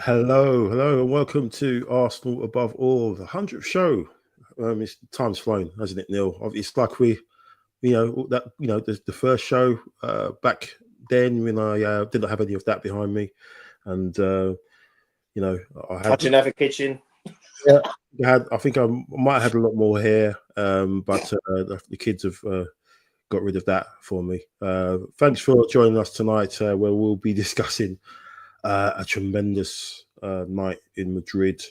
Hello, and welcome to Arsenal Above All, the 100th show. Time's flown, hasn't it, Neil? It's like the first show back then when I didn't have any of that behind me, and I didn't have a kitchen. Yeah, I think I might have had a lot more hair, but the kids have got rid of that for me. Thanks for joining us tonight, where we'll be discussing a tremendous night in Madrid,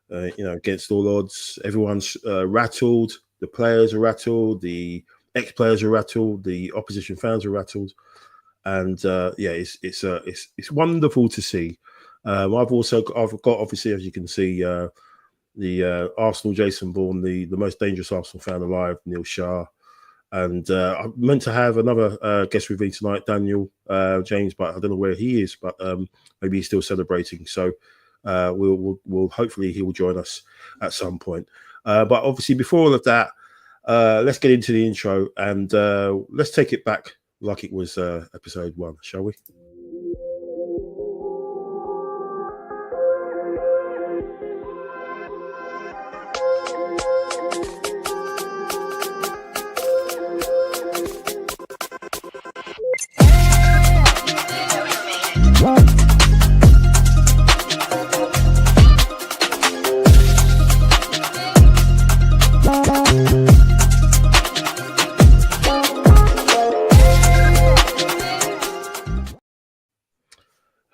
against all odds. Everyone's rattled. The players are rattled. The ex-players are rattled. The opposition fans are rattled. And it's wonderful to see. I've got obviously, as you can see, the Arsenal Jason Bourne, the most dangerous Arsenal fan alive, Neil Shah. And I meant to have another guest with me tonight, Daniel James, but I don't know where he is. But maybe he's still celebrating. So we'll hopefully he will join us at some point. But obviously, before all of that, let's get into the intro and let's take it back like it was episode 1, shall we?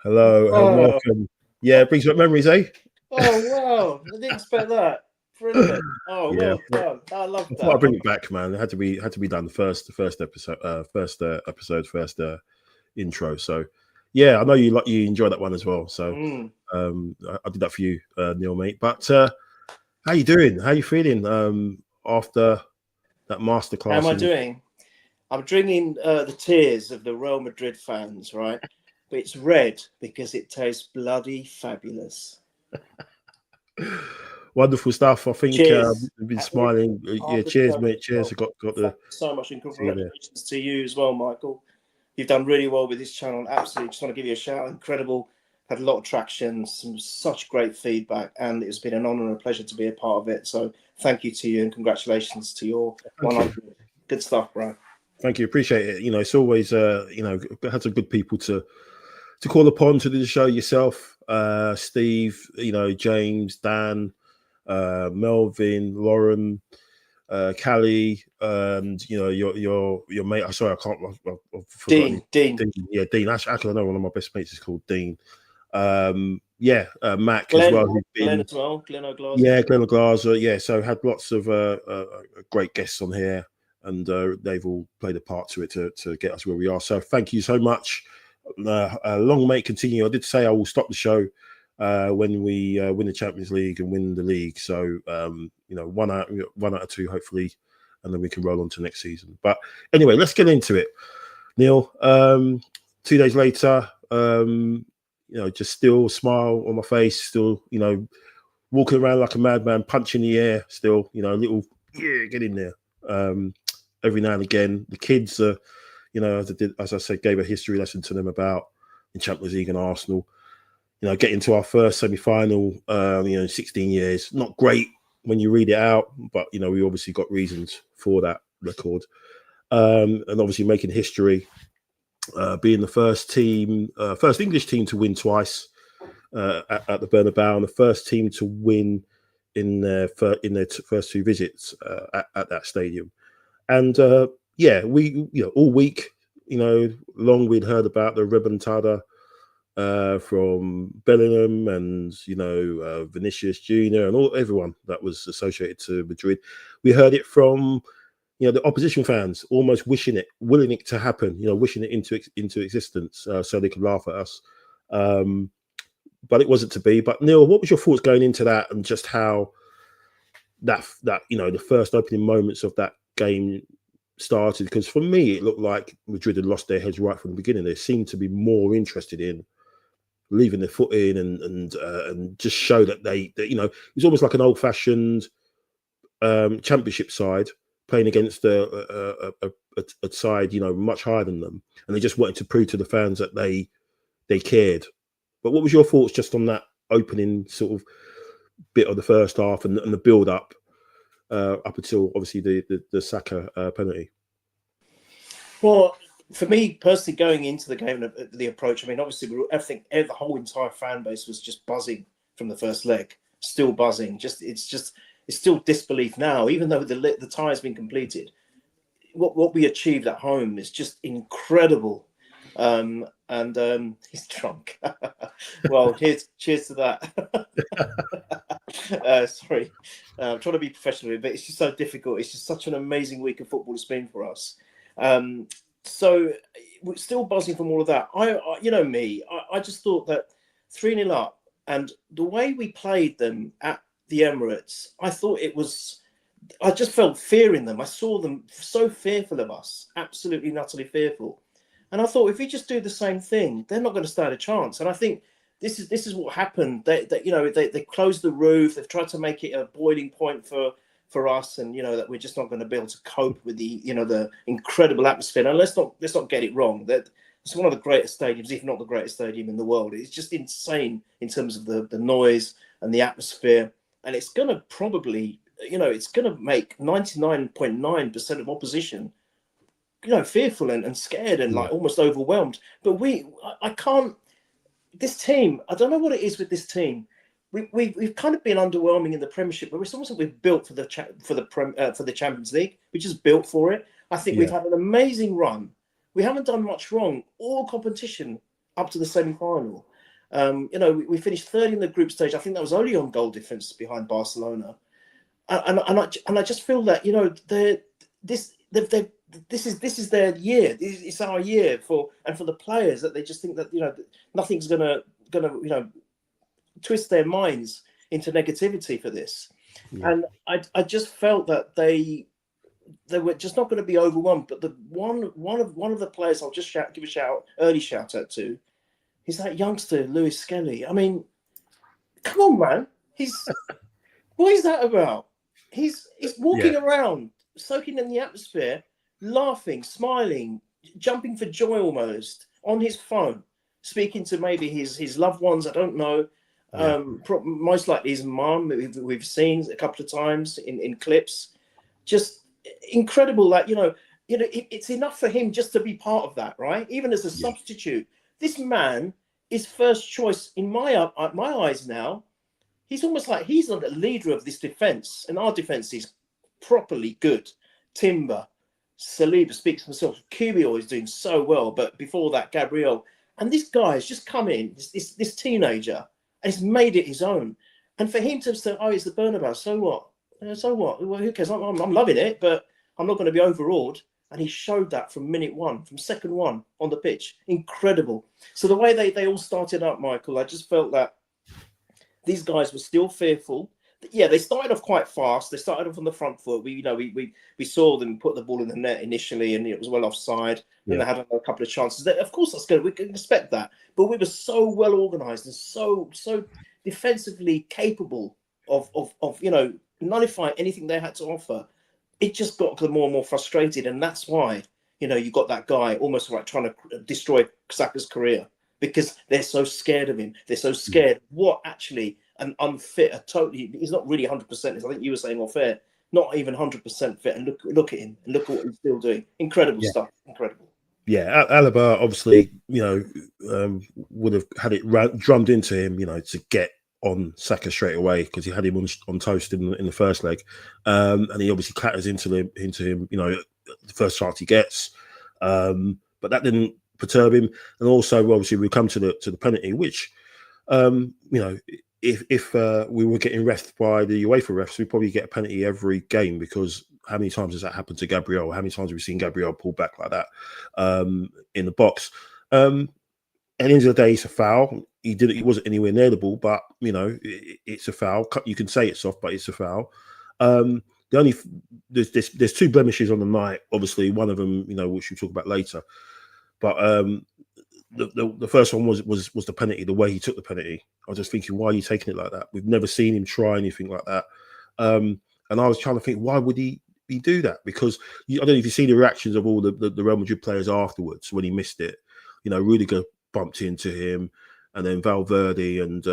Hello and welcome. Yeah, brings back memories, eh? Oh wow! I didn't expect that. Brilliant. Oh yeah, well done. I love that. I thought I'd bring it back, man. It had to be done the first intro. So yeah, I know you enjoyed that one as well. So I did that for you, Neil, mate. But how you doing? How you feeling after that masterclass? How am I doing? I'm drinking the tears of the Real Madrid fans, right? But it's red because it tastes bloody fabulous. Wonderful stuff. I think we've been smiling. Cheers, mate. Cheers. I got the so much, and congratulations to you as well, Michael. You've done really well with this channel. Absolutely, just want to give you a shout. Incredible. Had a lot of traction, such great feedback, and it's been an honour and a pleasure to be a part of it. So thank you to you, and congratulations to your 100. Good stuff, bro. Thank you. Appreciate it. It's always had some good people to call upon to do the show. Yourself, Steve, James, Dan, Melvin, Lauren, Callie, and your mate. I'm sorry, I can't. I've Dean. Yeah, Dean. Actually, I know one of my best mates is called Dean. Mac Glenn, as well. Glenn as well. Glenn O'Glaser. Yeah, Glenn O'Glaser. Yeah, so had lots of great guests on here, and they've all played a part to it to get us where we are. So thank you so much. Long may it continue. I did say I will stop the show when we win the Champions League and win the league. So one out of two, hopefully, and then we can roll on to next season. But anyway, let's get into it. Neil, 2 days later, just still a smile on my face, still, walking around like a madman, punching the air, still, a little, get in there. Every now and again, the kids are, as I said, gave a history lesson to them about in Champions League and Arsenal. Getting to our first semi-final, 16 years, not great when you read it out, but we obviously got reasons for that record, and obviously making history being the first English team to win twice at the Bernabeu, and the first team to win in their first two visits at that stadium. And we all week, long we'd heard about the Remontada from Bellingham and Vinicius Junior and everyone that was associated to Madrid. We heard it from the opposition fans, almost willing it to happen, wishing it into existence, so they could laugh at us. But it wasn't to be. But Neil, what was your thoughts going into that, and just how that the first opening moments of that game started? Because for me, it looked like Madrid had lost their heads right from the beginning. They seemed to be more interested in leaving their foot in and just show that they it was almost like an old-fashioned championship side playing against a side much higher than them, and they just wanted to prove to the fans that they cared. But what was your thoughts just on that opening sort of bit of the first half and the build up until obviously the Saka penalty? Well, for me personally, going into the game and the approach, I mean, obviously, I think the whole entire fan base was just buzzing from the first leg, still buzzing. It's still disbelief now, even though the tie has been completed. What we achieved at home is just incredible. He's drunk. Well, cheers to that. Sorry, I'm trying to be professional, but it's just so difficult. It's just such an amazing week of football it's been for us. So we're still buzzing from all of that. I just thought that 3-0 up, and the way we played them at the Emirates, I just felt fear in them. I saw them so fearful of us, absolutely and utterly fearful. And I thought, if we just do the same thing, they're not going to stand a chance. And I think this is what happened. They closed the roof. They've tried to make it a boiling point for us, and that we're just not going to be able to cope with the incredible atmosphere. And let's not get it wrong. That it's one of the greatest stadiums, if not the greatest stadium in the world. It's just insane in terms of the noise and the atmosphere. And it's going to probably, it's going to make 99.9% of opposition fearful and scared and like almost overwhelmed. But I can't. This team, I don't know what it is with this team. We've kind of been underwhelming in the Premiership, but it's almost like we've built for the Champions League. We just built for it. I think we've had an amazing run. We haven't done much wrong all competition up to the semi-final. We finished third in the group stage. I think that was only on goal difference behind Barcelona. And I just feel that this is their year. It's our year for the players, that they just think that nothing's gonna twist their minds into negativity for this. And I just felt that they were just not going to be overwhelmed. But the one of the players I'll just give a early shout out to, he's that youngster Lewis Skelly. I mean, come on, man. What is that about? He's walking around, soaking in the atmosphere, laughing, smiling, jumping for joy almost, on his phone, speaking to maybe his loved ones. I don't know. Most likely his mum. We've seen a couple of times in clips. Just incredible that it's enough for him just to be part of that, right? Even as a substitute, this man is first choice in my eyes now. He's almost like he's the leader of this defense, and our defense is properly good. Timber, Saliba speaks for himself. Kubior is doing so well, but before that, Gabriel, and this guy has just come in, this teenager, and he's made it his own. And for him to say, "Oh, it's the Bernabeu, so what? So what? Well, who cares? I'm loving it, but I'm not going to be overawed." And he showed that from minute one, from second one on the pitch. Incredible. So the way they all started up, Michael, I just felt that these guys were still fearful. Yeah, they started off quite fast. They started off on the front foot. We saw them put the ball in the net initially, and it was well offside. And they had a couple of chances. Of course, that's good. We can expect that. But we were so well organised and so defensively capable of nullifying anything they had to offer. It just got more and more frustrated, and that's why you got that guy almost like trying to destroy Saka's career, because they're so scared of him. They're so scared. What actually an unfit, he's not really 100%. I think you were saying off air, not even 100% fit. And look at him, and look at what he's still doing. Incredible stuff. Incredible. Yeah, Alaba obviously, would have had it drummed into him, to get on Saka straight away because he had him on toast in the first leg, and he obviously clatters into him, the first chance he gets, but that didn't perturb him. And also, obviously, we come to the penalty, which, if we were getting refed by the UEFA refs, we'd probably get a penalty every game because how many times has that happened to Gabriel? How many times have we seen Gabriel pull back like that in the box? At the end of the day, it's a foul. He wasn't anywhere near the ball, but it's a foul. You can say it's soft, but it's a foul. There's two blemishes on the night. Obviously, one of them, which we'll talk about later. But the first one was the penalty. The way he took the penalty, I was just thinking, why are you taking it like that? We've never seen him try anything like that. And I was trying to think, why would he do that? Because I don't know if you see the reactions of all the Real Madrid players afterwards when he missed it. Rudiger bumped into him, and then Valverde and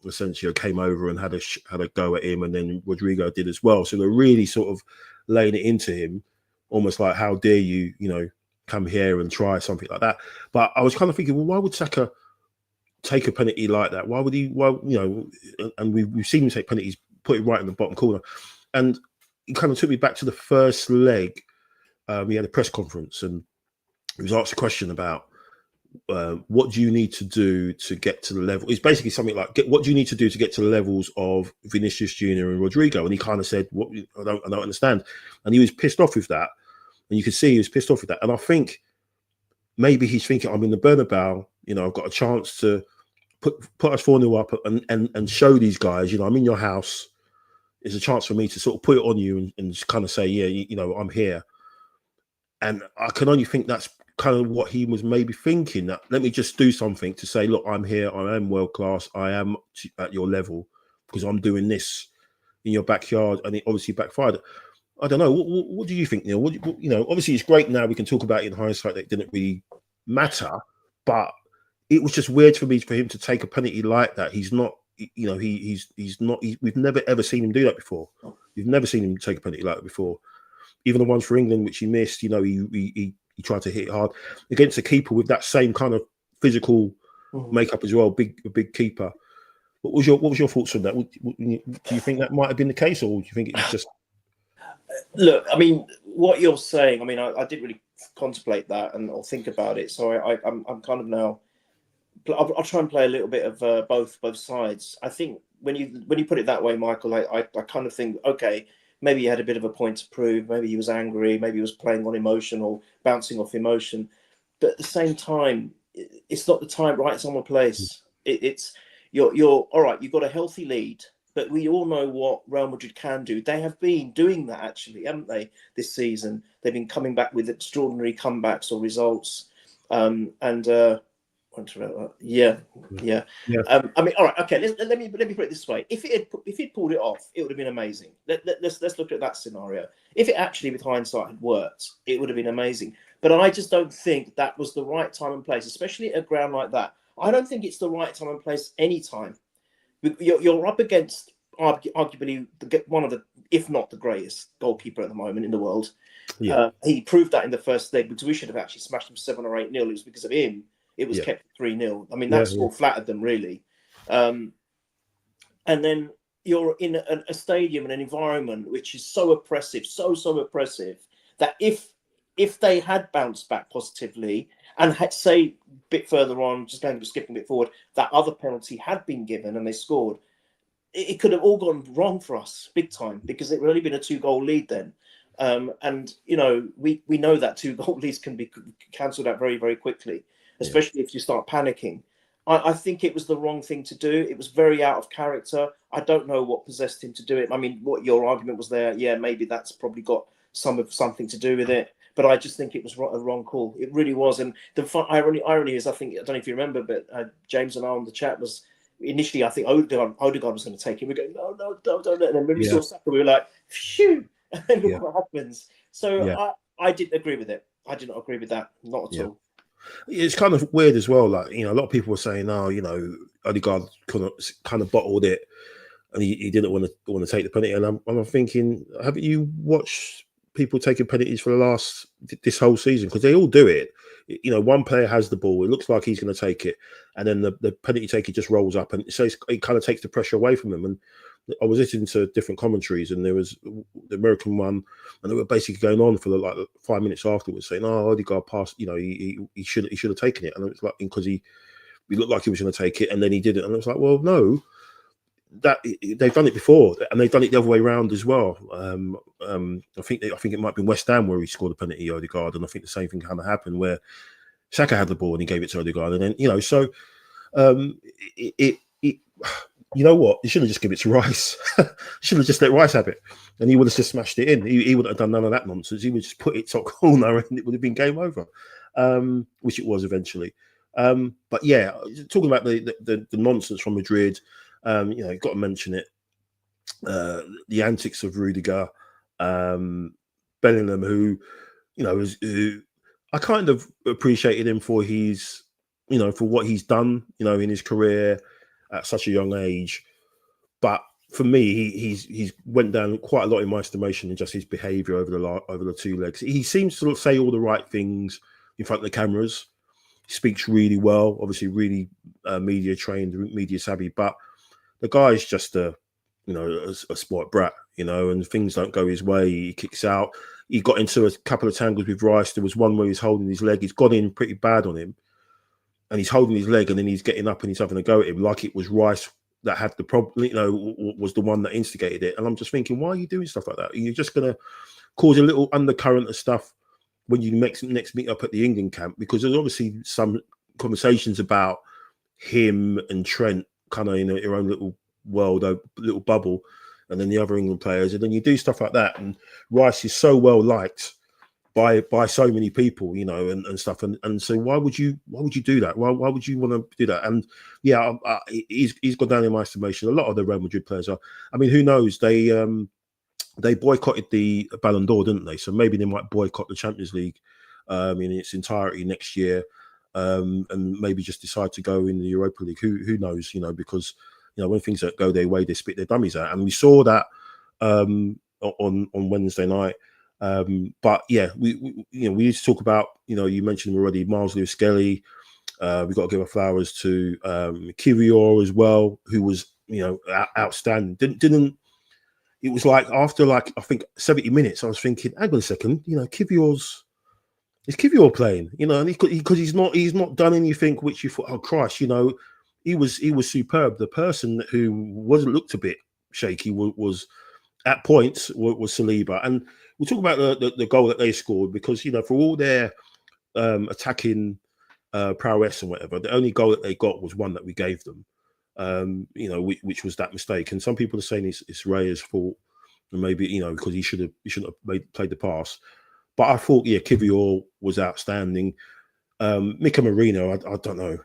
Asensio came over and had a go at him, and then Rodrigo did as well. So they're really sort of laying it into him, almost like, how dare you, come here and try something like that. But I was kind of thinking, well, why would Saka take a penalty like that? Why would he? Well, and we've seen him take penalties, put it right in the bottom corner, and it kind of took me back to the first leg. We had a press conference, and he was asked a question about what do you need to do to get to the level? It's basically something like, what do you need to do to get to the levels of Vinicius Junior and Rodrigo? And he kind of said, "What? I don't understand." And he was pissed off with that, and you could see he was pissed off with that. And I think maybe he's thinking, I'm in the Bernabeu, I've got a chance to put us 4-0 up and show these guys, I'm in your house. It's a chance for me to sort of put it on you and just kind of say, yeah, I'm here. And I can only think that's kind of what he was maybe thinking, that let me just do something to say, look, I'm here, I am world class, I am at your level because I'm doing this in your backyard, and it obviously backfired. I don't know. What do you think, Neil? Obviously it's great now we can talk about it in hindsight that it didn't really matter, but it was just weird for him to take a penalty like that. He's not, he's not. We've never ever seen him do that before. We've never seen him take a penalty like that before. Even the ones for England, which he missed, he tried to hit it hard against a keeper with that same kind of physical makeup as well. A big keeper. What was your thoughts on that? Do you think that might have been the case, or do you think it was just? Look, I mean, what you're saying, I mean, I didn't really contemplate that or think about it. So I'm kind of now, I'll try and play a little bit of both sides. I think when you put it that way, Michael, I kind of think, okay, maybe he had a bit of a point to prove. Maybe he was angry. Maybe he was playing on emotion or bouncing off emotion. But at the same time, it's not the time, right? It's on the place. You're all right. You've got a healthy lead. But we all know what Real Madrid can do. They have been doing that, actually, haven't they, this season? They've been coming back with extraordinary comebacks or results. Yeah. I mean, all right, okay. Let me put it this way: if he'd pulled it off, it would have been amazing. Let's look at that scenario. If it actually, with hindsight, had worked, it would have been amazing. But I just don't think that was the right time and place, especially at a ground like that. I don't think it's the right time and place any time. You're up against arguably one of the, if not the greatest goalkeeper at the moment in the world. Yeah. He proved that in the first leg because we should have actually smashed him 7 or 8-0. It was because of him. It was kept 3-0. I mean, that score flattered them really. And then you're in a stadium and an environment which is so oppressive, so oppressive that if they had bounced back positively and had, say, a bit further on, just skipping a bit forward, that other penalty had been given and they scored, it could have all gone wrong for us big time because it would only been a 2-goal lead then. And, we know that 2-goal leads can be cancelled out very, very quickly, especially if you start panicking. I think it was the wrong thing to do. It was very out of character. I don't know what possessed him to do it. I mean, what your argument was there, maybe that's probably got something to do with it. But I just think it was a wrong call. It really was. And the irony is, I don't know if you remember, but James and I on the chat was initially, I think Odegaard was going to take it. We're going, no, don't. And then when we saw Saka, we were like, phew. And then look what happens. So I didn't agree with it. I did not agree with that. Not at all. It's kind of weird as well. Like, a lot of people were saying, Odegaard kind of bottled it and he didn't want to take the penalty. And I'm thinking, haven't you watched people taking penalties for this whole season? Because they all do it. one player has the ball. It looks like he's going to take it, and then the penalty taker just rolls up, and so it kind of takes the pressure away from him. And I was listening to different commentaries, and there was the American one, and they were basically going on for like 5 minutes afterwards, saying, "Oh, Odegaard passed. He should have taken it," and it was like because he looked like he was going to take it, and then he didn't. And I was like, "Well, no, that they've done it before, and they've done it the other way around as well." I think it might be West Ham where he scored a penalty, Odegaard, and I think the same thing kind of happened where Saka had the ball and he gave it to Odegaard, and then so you know what? You should have just given it to Rice. Should have just let Rice have it, and he would have just smashed it in. He wouldn't have done none of that nonsense. He would just put it top corner, and it would have been game over, which it was eventually. But yeah, talking about the nonsense from Madrid, you've got to mention it. The antics of Rudiger, Bellingham, who I kind of appreciated him for for what he's done, in his career at such a young age. But for me, he's went down quite a lot in my estimation in just his behaviour over the two legs. He seems to say all the right things in front of the cameras. He speaks really well, obviously really media trained, media savvy. But the guy's just a spoiled brat, and things don't go his way. He kicks out. He got into a couple of tangles with Rice. There was one where he's holding his leg. He's got in pretty bad on him. And he's holding his leg, and then he's getting up and he's having a go at him like it was Rice that had the problem, was the one that instigated it. And I'm just thinking, why are you doing stuff like that? You're just going to cause a little undercurrent of stuff when you next meet up at the England camp, because there's obviously some conversations about him and Trent kind of in your own little world, a little bubble, and then the other England players. And then you do stuff like that. And Rice is so well liked by so many people, and stuff, and so why would you do that? Why would you want to do that? And yeah, he's gone down in my estimation. A lot of the Real Madrid players are. I mean, who knows? They boycotted the Ballon d'Or, didn't they? So maybe they might boycott the Champions League in its entirety next year, and maybe just decide to go in the Europa League. Who knows? Because when things don't go their way, they spit their dummies out, and we saw that on Wednesday night. But yeah, we need to talk about, you mentioned him already, Miles Lewis-Skelly. We've got to give our flowers to Kiwior as well, who was outstanding. Didn't it was like after I think 70 minutes, I was thinking, hang on a second, is Kiwior playing? And because he's not done anything which you thought, oh Christ, he was superb. The person who wasn't looked a bit shaky was at points was Saliba. And we'll talk about the goal that they scored, because for all their attacking prowess and whatever, the only goal that they got was one that we gave them, which was that mistake. And some people are saying it's Raya's fault, and maybe because he shouldn't have played the pass. But I thought, yeah, Kiwior was outstanding. Mika Marino, I don't know.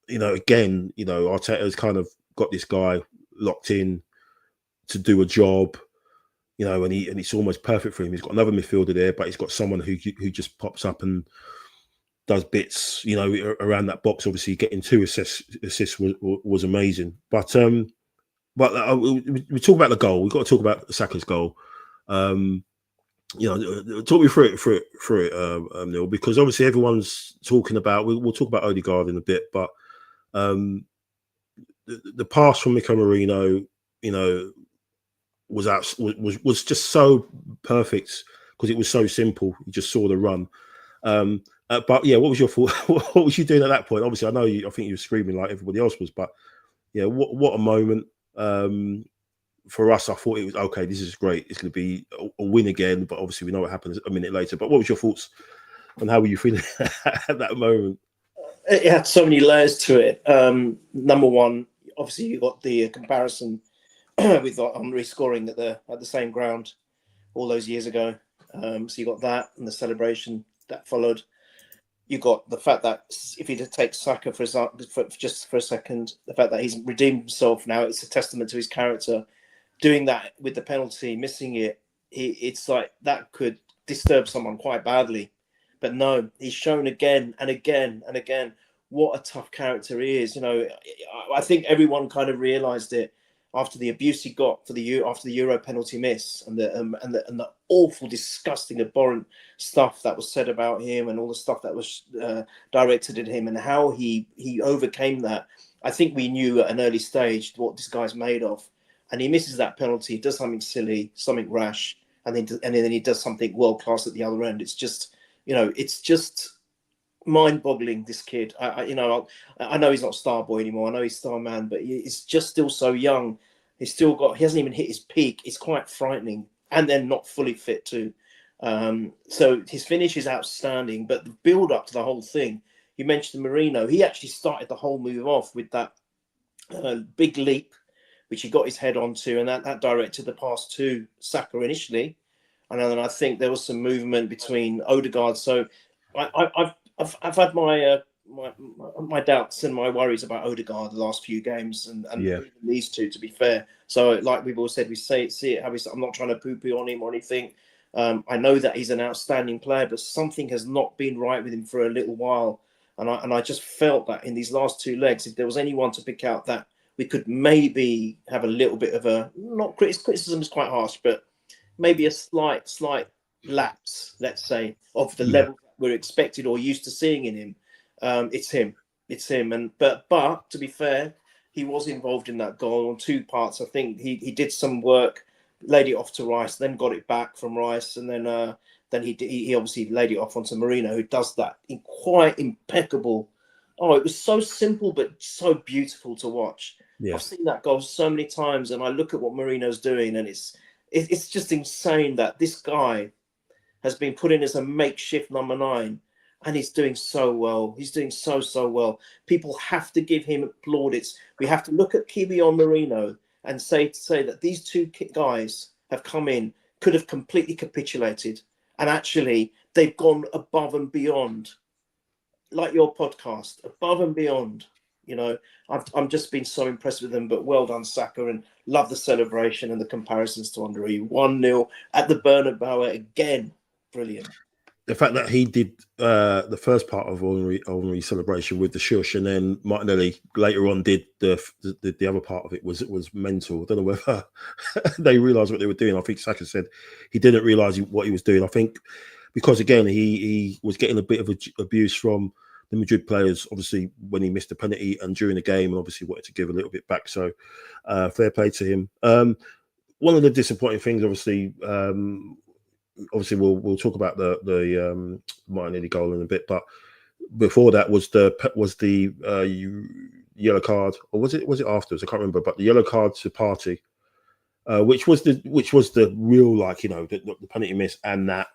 Again, Arteta's kind of got this guy locked in to do a job. And it's almost perfect for him. He's got another midfielder there, but he's got someone who just pops up and does bits, around that box. Obviously, getting 2 assists was amazing. But we talk about the goal. We've got to talk about Saka's goal. Talk me through it, Neil, because obviously everyone's talking about. We'll talk about Odegaard in a bit, but the pass from Mika Marino, was just so perfect because it was so simple. You just saw the run. But yeah, what was your thought? What was you doing at that point? Obviously, I think you were screaming like everybody else was. But yeah, what a moment for us. I thought it was okay. This is great. It's going to be a win again. But obviously, we know what happens a minute later. But what was your thoughts and how were you feeling at that moment? It had so many layers to it. Number one, obviously, you got the comparison with Henry scoring at the same ground all those years ago. So you got that and the celebration that followed. You got the fact that if you take Saka just for a second, the fact that he's redeemed himself now, it's a testament to his character. Doing that with the penalty, missing it, it's like that could disturb someone quite badly. But no, he's shown again and again and again what a tough character he is. I think everyone kind of realised it after the abuse he got for after the Euro penalty miss and the awful, disgusting, abhorrent stuff that was said about him and all the stuff that was directed at him and how he overcame that. I think we knew at an early stage what this guy's made of, and he misses that penalty, does something silly, something rash, and then he does something world class at the other end. It's just, it's just mind-boggling. This kid, I know he's not star boy anymore. I know he's star man, but he's just still so young. He hasn't even hit his peak. It's quite frightening, and then not fully fit too. So his finish is outstanding, but the build up to the whole thing. You mentioned Marino. He actually started the whole move off with that big leap, which he got his head onto, and that directed the pass to Saka initially. And then I think there was some movement between Odegaard. So I've had my doubts and my worries about Odegaard the last few games, and even these two, to be fair. So, like we've all said, we see it how we. I'm not trying to poo-poo on him or anything. I know that he's an outstanding player, but something has not been right with him for a little while. And I just felt that in these last two legs, if there was anyone to pick out that we could maybe have a little bit of a, not criticism is quite harsh, but maybe a slight lapse, let's say, of the level that we're expected or used to seeing in him. It's him. And but to be fair, he was involved in that goal on two parts. I think he did some work, laid it off to Rice, then got it back from Rice, and then he obviously laid it off onto Marino, who does that in quite impeccable. Oh, it was so simple but so beautiful to watch. Yeah. I've seen that goal so many times, and I look at what Marino's doing, and it's just insane that this guy has been put in as a makeshift number 9, and he's doing so well. He's doing so well. People have to give him plaudits. We have to look at Kiwior Marino and say that these two guys have come in, could have completely capitulated, and actually they've gone above and beyond, like your podcast, above and beyond. I'm just been so impressed with them. But well done, Saka, and love the celebration and the comparisons to Henry. 1-0 at the Bernabeu again. Brilliant. The fact that he did the first part of Henry celebration with the shush, and then Martinelli later on did the other part of it was mental. I don't know whether they realised what they were doing. I think Saka said he didn't realise what he was doing. I think because again he was getting a bit of abuse from the Madrid players, obviously when he missed the penalty and during the game, and obviously wanted to give a little bit back. So fair play to him. One of the disappointing things, obviously we'll talk about the Martinelli goal in a bit, but before that was the yellow card, or was it afterwards? I can't remember. But the yellow card to Partey, which was the real the penalty miss, and that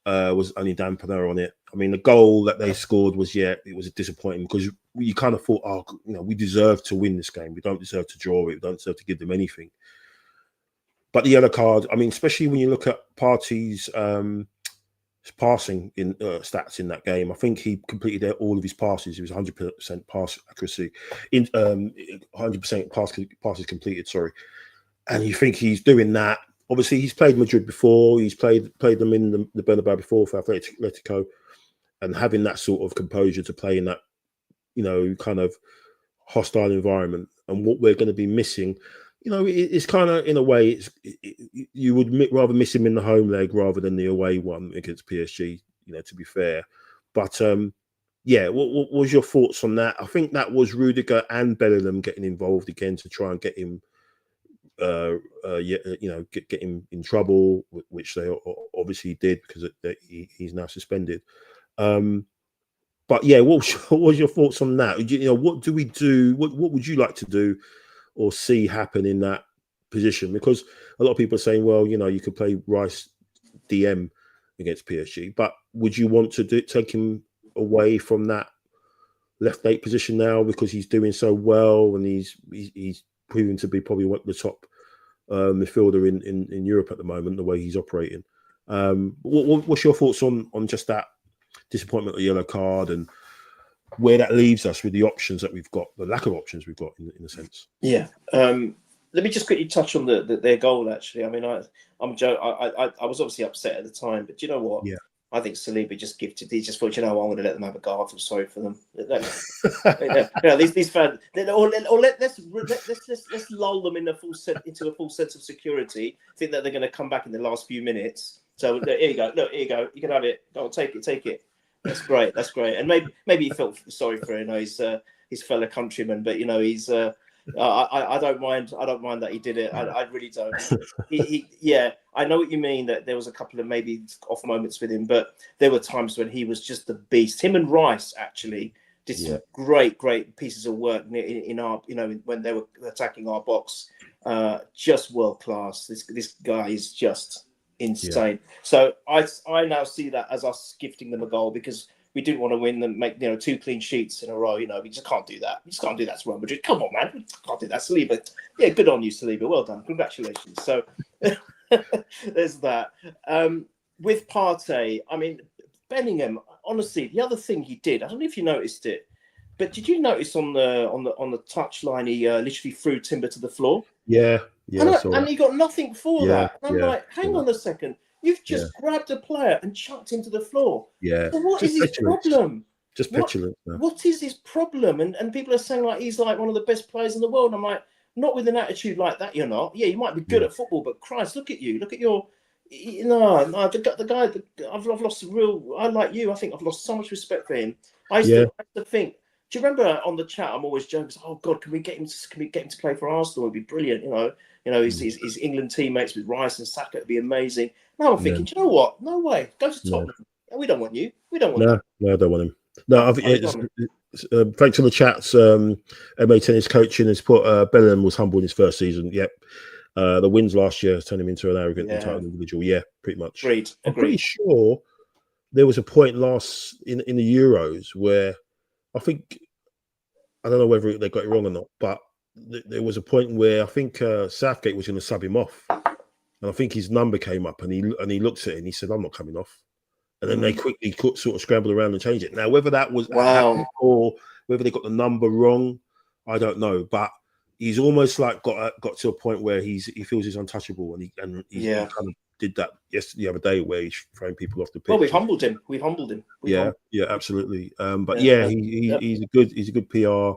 was only Dan Panera on it. I mean, the goal that they scored was it was disappointing because you kind of thought, we deserve to win this game. We don't deserve to draw it. We don't deserve to give them anything. But the yellow card, I mean, especially when you look at Partey's passing in stats in that game, I think he completed all of his passes. It was 100% pass accuracy, 100% passes completed. Sorry, and you think he's doing that. Obviously, he's played Madrid before. He's played them in the Bernabeu before for Atletico, and having that sort of composure to play in that, kind of hostile environment, and what we're going to be missing. It's kind of, in a way, you would rather miss him in the home leg rather than the away one against PSG, to be fair. But, what was your thoughts on that? I think that was Rudiger and Bellingham getting involved again to try and get him, get him in trouble, which they obviously did because he's now suspended. But, what was your thoughts on that? What do we do? What would you like to do or see happen in that position? Because a lot of people are saying, well, you could play Rice DM against PSG, but would you want to take him away from that left 8 position now because he's doing so well and he's proving to be probably one of the top midfielder in Europe at the moment, the way he's operating? What's your thoughts on just that disappointment of the yellow card and where that leaves us with the options that we've got, the lack of options we've got in a sense? Yeah. Let me just quickly touch on their goal. Actually, I mean, I was obviously upset at the time, but you know what? Yeah. I think Saliba just gifted. He just thought, you know what, I'm going to let them have a go. I feel sorry for them. These fans, let's lull them in into a full sense of security. Think that they're going to come back in the last few minutes. So here you go. Look, here you go. You can have it. Go on, take it. That's great. And maybe he felt sorry for his fellow countrymen, but he's. I don't mind. I don't mind that he did it. I really don't. I know what you mean. That there was a couple of maybe off moments with him, but there were times when he was just the beast. Him and Rice actually did some great pieces of work in our, when they were attacking our box. Just world class. This guy is just insane. So I now see that as us gifting them a goal because we didn't want to win and make 2 clean sheets in a row. We just can't do that. We just can't do that to Real Madrid. Come on, man, we can't do that. Saliba, good on you, Saliba. Well done, congratulations. So there's that. With Partey, I mean, Bellingham. Honestly, the other thing he did, I don't know if you noticed it, but did you notice on the touchline he literally threw Timber to the floor? Yeah. And he got nothing for that. And I'm like, hang on a second. You've just grabbed a player and chucked him to the floor. Yeah. So what is his problem? Just petulant. What is his problem? And people are saying like he's like one of the best players in the world. I'm like, not with an attitude like that, you're not. Yeah, you might be good at football, but Christ, look at you. Look at your the guy. I've lost I like you. I think I've lost so much respect for him. I used to think. Do you remember on the chat? I'm always joking. Oh God, can we get him to play for Arsenal? It'd be brilliant. His England teammates with Rice and Saka would be amazing. Now I'm thinking, do you know what? No way. Go to Tottenham. No. We don't want you. We don't want you. No, I don't want him. No, thanks to the chats. MA Tennis Coaching has put Bellingham was humble in his first season. Yep. The wins last year turned him into an arrogant, entitled individual. Yeah, pretty much. Agreed. I'm pretty sure there was a point in the Euros where I think, I don't know whether they got it wrong or not, but there was a point where I think Southgate was going to sub him off. And I think his number came up and he looked at it and he said, I'm not coming off. And then they quickly sort of scrambled around and changed it. Now, whether that was or whether they got the number wrong, I don't know. But he's almost like got to a point where he feels he's untouchable, and he kind of did that the other day where he's throwing people off the pitch. Well, we've humbled him. Yeah, absolutely. But he's a good PR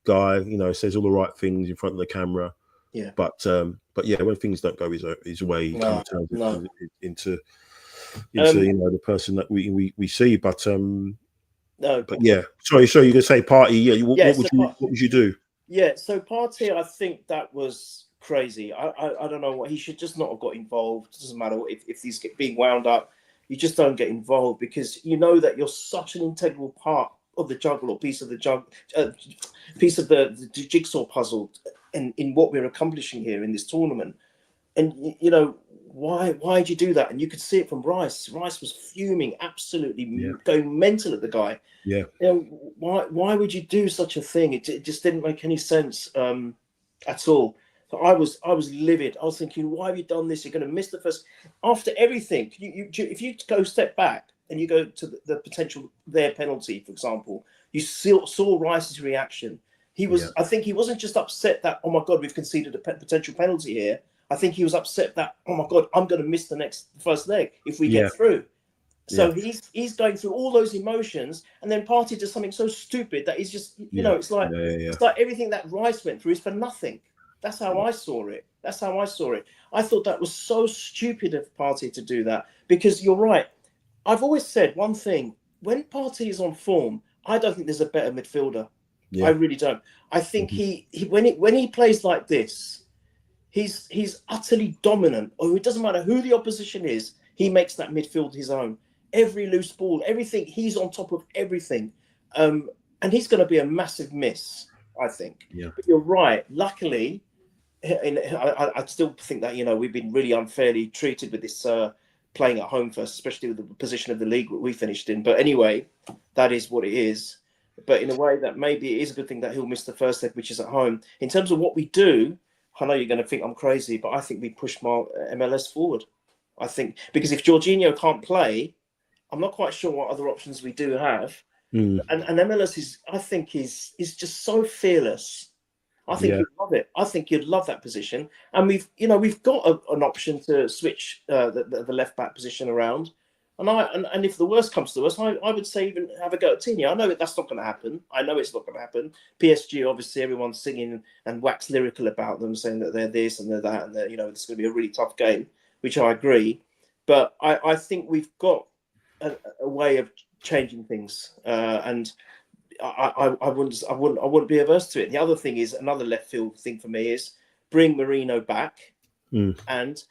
guy. Says all the right things in front of the camera. Yeah. But when things don't go his way, he kind of turns into the person that we see. But sorry, you're gonna say Partey? Yeah, what would you do? Yeah, so Partey, I think that was crazy. I don't know what he should just not have got involved. It doesn't matter if he's being wound up, you just don't get involved because you know that you're such an integral part of the juggle or piece of the jigsaw puzzle in what we're accomplishing here in this tournament. And why'd you do that? And you could see it from Rice. Rice was fuming, absolutely going mental at the guy. Yeah. Why would you do such a thing? It just didn't make any sense at all. So I was livid. I was thinking, why have you done this? You're going to miss the first. After everything, if you go step back and you go to the potential their penalty, for example, you saw Rice's reaction. He was. I think he wasn't just upset that, oh my God, we've conceded a potential penalty here. I think he was upset that, oh my God, I'm going to miss the first leg if we get through. So he's going through all those emotions, and then Partey does something so stupid that he's just, it's like it's like everything that Rice went through is for nothing. That's how I saw it. I thought that was so stupid of Partey to do that because you're right. I've always said one thing: when Partey is on form, I don't think there's a better midfielder. Yeah. I really don't. I think he when he plays like this, he's utterly dominant. Or it doesn't matter who the opposition is, he makes that midfield his own. Every loose ball, everything, he's on top of everything. And he's going to be a massive miss, I think. Yeah. But you're right. Luckily, I still think that, we've been really unfairly treated with this playing at home first, especially with the position of the league we finished in. But anyway, that is what it is. But in a way that maybe it is a good thing that he'll miss the first leg, which is at home. In terms of what we do, I know you're going to think I'm crazy, but I think we push MLS forward. I think because if Jorginho can't play, I'm not quite sure what other options we do have. And MLS is just so fearless. I think you'd love it. I think you'd love that position. And we've got an option to switch the left back position around. And if the worst comes to the worst, I would say even have a go at Tini. I know that's not going to happen. I know it's not going to happen. PSG, obviously, everyone's singing and wax lyrical about them, saying that they're this and they're that, and that, it's going to be a really tough game, which I agree. But I think we've got a way of changing things, and I wouldn't be averse to it. The other thing is, another left field thing for me is bring Marino back, and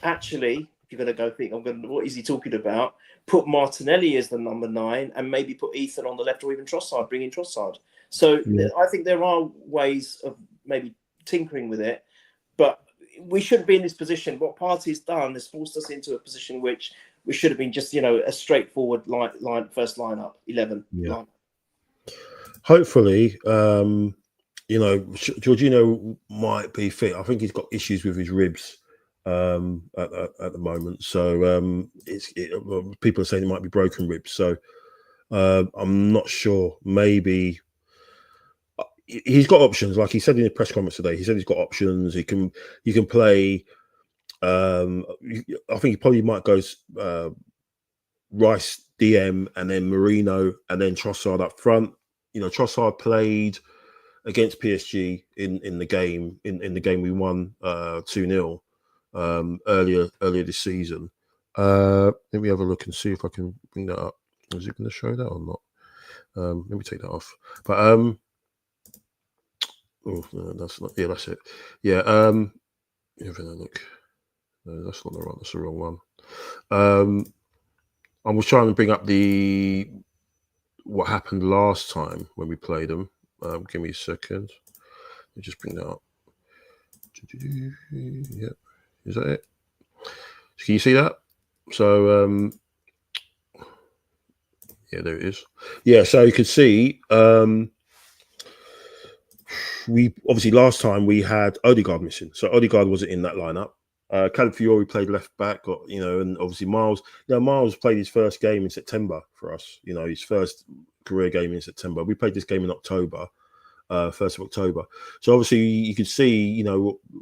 actually, if you're going to go think, what is he talking about? Put Martinelli as the number 9, and maybe put Ethan on the left, or even Trossard. Bring in Trossard. So I think there are ways of maybe tinkering with it, but we shouldn't be in this position. What Partey's done has forced us into a position which we should have been just, a straightforward line first lineup, 11. Yeah. Line. Hopefully, Jorginho might be fit. I think he's got issues with his ribs at the moment. So people are saying it might be broken ribs. So I'm not sure. Maybe he's got options. Like he said in the press conference today, he said he's got options. You can play. I think he probably might go Rice, DM, and then Marino, and then Trossard up front. Trossard played against PSG in the game we won 2-0 earlier this season. Let me have a look and see if I can bring that up. Is it going to show that or not? Let me take that off. But oh no, that's not. Yeah, that's it. Yeah. Have a look. No, that's not the right. That's the wrong one. I was trying to bring up what happened last time when we played them. Give me a second. Let me just bring that up. Yep. Is that it? Can you see that? So, yeah, there it is. Yeah, so you could see, we obviously last time we had Odegaard missing. So Odegaard wasn't in that lineup. Calafiori played left back, and obviously Miles. Miles played his first game in September for us. His first career game in September. We played this game in October, 1st of October. So obviously you could see,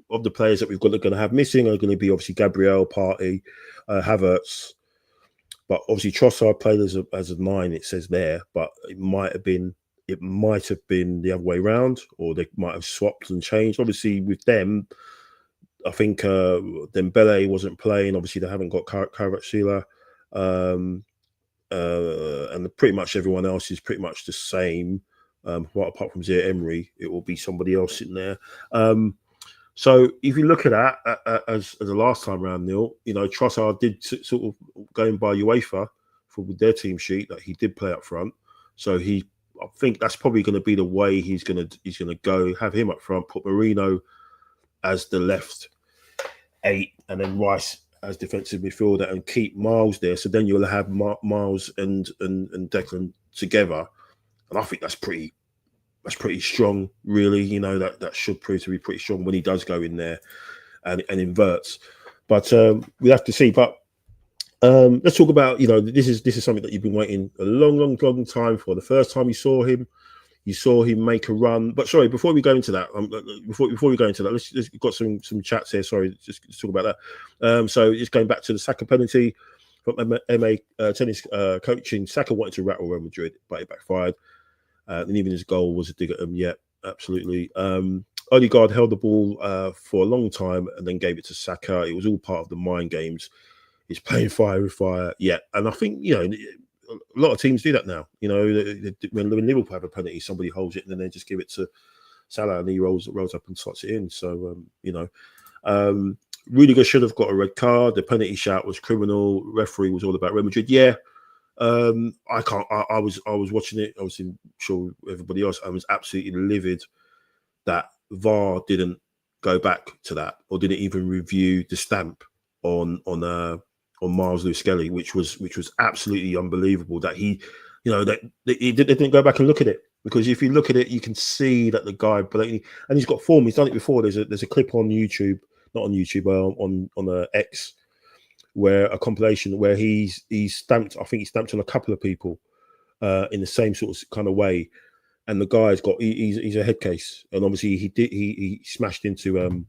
of the players that we've got going to have missing are going to be obviously Gabriel, Partey, Havertz. But obviously Trossard played as a 9. It says there, but it might have been the other way around, or they might have swapped and changed. Obviously with them, I think Dembele wasn't playing. Obviously, they haven't got Kvaratskhelia, and pretty much everyone else is pretty much the same. Apart from Zaire Emery, it will be somebody else in there. So if you look at that as the last time round, Neil, Trossard did sort of going by UEFA for their team sheet that he did play up front. So I think that's probably going to be the way he's going to go. Have him up front, put Marino as the left 8, and then Rice as defensive midfielder, and keep Miles there. So then you'll have Miles and Declan together, and I think that's pretty strong, really. That should prove to be pretty strong when he does go in there and inverts. But we have to see. But let's talk about this is something that you've been waiting a long time for. The first time you saw him make a run. But sorry, before we go into that, let's got some chats here. Sorry, just talk about that. So just going back to the Saka penalty from MA tennis coaching. Saka wanted to rattle Real Madrid, but it backfired. And even his goal was a dig at him. Yeah, absolutely. Odegaard held the ball for a long time and then gave it to Saka. It was all part of the mind games. He's playing fire with fire. Yeah, and I think a lot of teams do that now. When Liverpool have a penalty, somebody holds it and then they just give it to Salah and he rolls up and slots it in. So Rudiger should have got a red card. The penalty shout was criminal. Referee was all about Real Madrid. Yeah, I was watching it. I was sure everybody else. I was absolutely livid that VAR didn't go back to that or didn't even review the stamp on Miles Lewis-Skelly, which was absolutely unbelievable that he didn't go back and look at it, because if you look at it, you can see that the guy blatantly, and he's got form. He's done it before. There's a clip on YouTube, not on YouTube, on X, where a compilation where he's stamped. I think he stamped on a couple of people in the same sort of kind of way, and the guy's he's a head case, and obviously he smashed into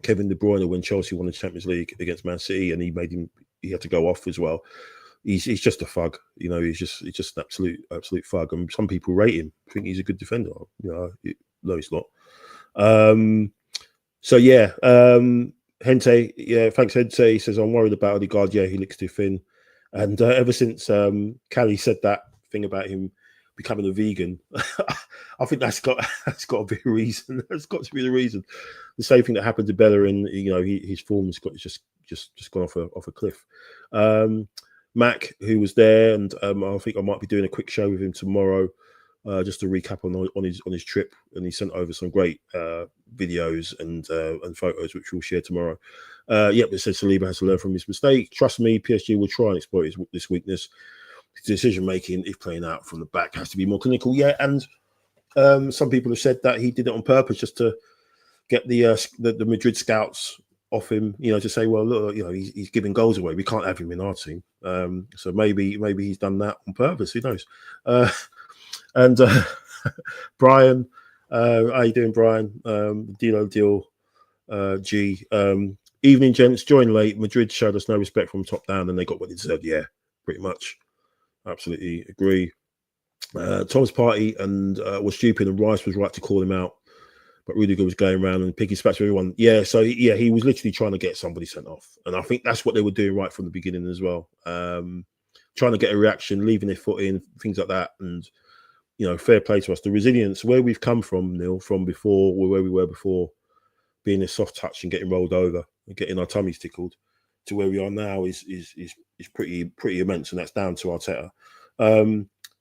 Kevin De Bruyne when Chelsea won the Champions League against Man City, and he had to go off as well. he's just a thug. You know, he's just an absolute thug. And some people rate him. I think he's a good defender. You know, no, he's not. So yeah, Hente, yeah, thanks Hente. He says I'm worried about Odegaard. Yeah, he looks too thin. And ever since Callie said that thing about him becoming a vegan, I think that's got to be a reason. That's got to be the reason. The same thing that happened to Bellerin. You know, his form's got just gone off a cliff. Mac, who was there, and I think I might be doing a quick show with him tomorrow, just to recap on his trip. And he sent over some great videos and photos, which we'll share tomorrow. Yep, it says Saliba has to learn from his mistake. Trust me, PSG will try and exploit this weakness. His decision making, if playing out from the back, has to be more clinical. Yeah, and some people have said that he did it on purpose just to get the Madrid scouts off him, you know, to say, well, look, you know, he's giving goals away. We can't have him in our team. So maybe he's done that on purpose. Who knows? And Brian, how you doing, Brian? Dilo Deal, G. Evening, gents. Join late. Madrid showed us no respect from top down, and they got what they deserved. Yeah, pretty much. Absolutely agree. Tom's party and was stupid, and Rice was right to call him out. But Rudiger was going around and picking spats with everyone. Yeah, so he was literally trying to get somebody sent off. And I think that's what they were doing right from the beginning as well. Trying to get a reaction, leaving their foot in, things like that. And, you know, fair play to us. The resilience, where we've come from, Neil, from before, where we were before, being a soft touch and getting rolled over and getting our tummies tickled, to where we are now is pretty immense. And that's down to Arteta.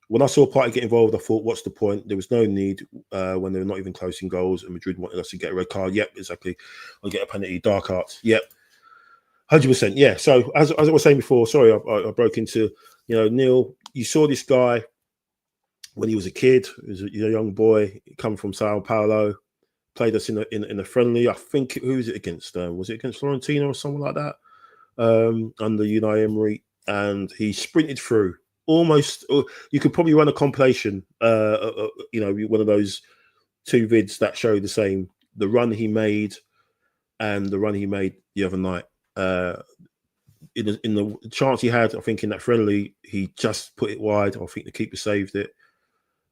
When I saw Partey get involved, I thought, what's the point? There was no need when they were not even close in goals, and Madrid wanted us to get a red card. Yep, exactly. I'll get a penalty, dark arts. Yep, 100%. Yeah. So as I was saying before, sorry, I broke into, you know, Neil, you saw this guy when he was a kid. He was a young boy, coming from Sao Paulo, played us in a friendly. I think, who was it against? Was it against Florentina or someone like that? Under Unai Emery, and he sprinted through. Almost, you could probably run a compilation, you know, one of those two vids that show the same, the run he made and the run he made the other night. In the chance he had, I think in that friendly, he just put it wide. I think the keeper saved it.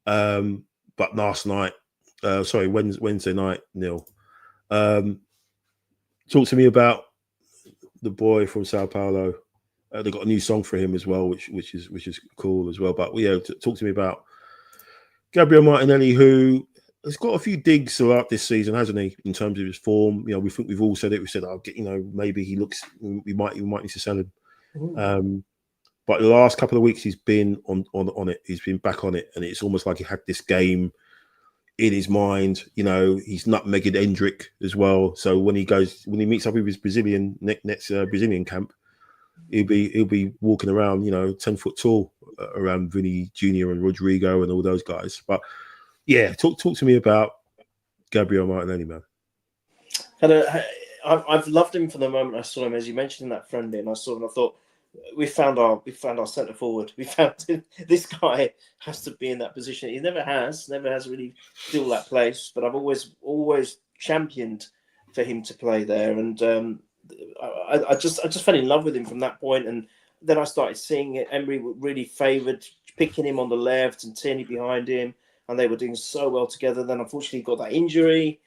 But last night, Wednesday night, Neil, talk to me about the boy from Sao Paulo. They got a new song for him as well, which is cool as well. But yeah, talk to me about Gabriel Martinelli, who has got a few digs throughout this season, hasn't he? In terms of his form, you know, we've all said it. We said, you know, maybe he looks. We might need to sell him. But the last couple of weeks, he's been on it. He's been back on it, and it's almost like he had this game in his mind. You know, he's nutmegged Endrick as well. So when he meets up with his Brazilian next Brazilian camp, he'll be walking around, you know, 10 foot tall around Vinny Jr. and Rodrigo and all those guys. But yeah, talk to me about Gabriel Martinelli, man. I've loved him from the moment I saw him, as you mentioned in that friendly, and I saw him. I thought we found our centre forward. We found him. This guy has to be in that position. He never has really filled that place. But I've always championed for him to play there, and I just fell in love with him from that point. And then I started seeing it. Emery really favoured picking him on the left and Tierney behind him, and they were doing so well together. Then unfortunately he got that injury,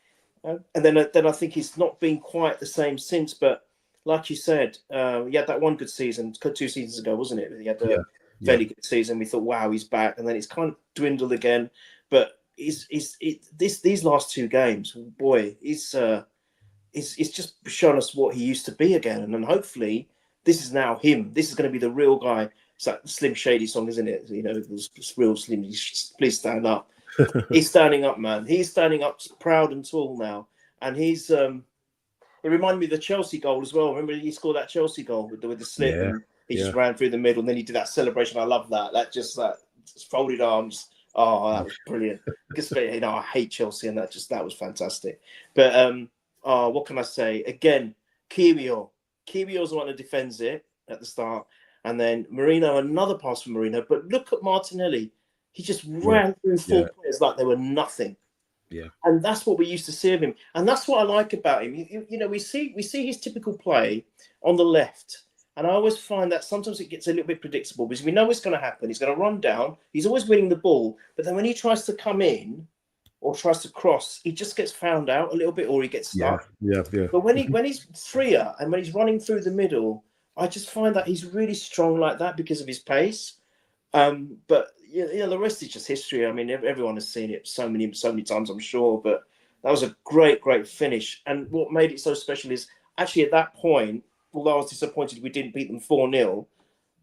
and then I think he's not been quite the same since. But like you said, he had that one good season 2 seasons ago, wasn't it? He had a fairly good season. We thought, wow, he's back, and then it's kind of dwindled again. But these last 2 games, boy, it's just shown us what he used to be again, and then hopefully this is now him. This is going to be the real guy. It's like the Slim Shady song, isn't it? You know, it's real Slim. Please stand up. He's standing up, man. He's standing up, proud and tall now, and he's. It reminded me of the Chelsea goal as well. Remember he scored that Chelsea goal with the slip, and he just ran through the middle, and then he did that celebration. I love that. Just folded arms. Oh, that was brilliant. Because you know I hate Chelsea, and that was fantastic. But what can I say? Again, Kiwior. Kiwior's the one that defends it at the start. And then Merino, another pass from Merino. But look at Martinelli. He just ran through 4 players like they were nothing. Yeah. And that's what we used to see of him. And that's what I like about him. You know, we see his typical play on the left. And I always find that sometimes it gets a little bit predictable because we know what's going to happen. He's going to run down. He's always winning the ball. But then when he tries to come in or tries to cross, he just gets found out a little bit or he gets stuck. Yeah. But when he's freer and when he's running through the middle, I just find that he's really strong like that because of his pace. But the rest is just history. I mean, everyone has seen it so many times, I'm sure. But that was a great finish. And what made it so special is actually at that point, although I was disappointed we didn't beat them 4-0,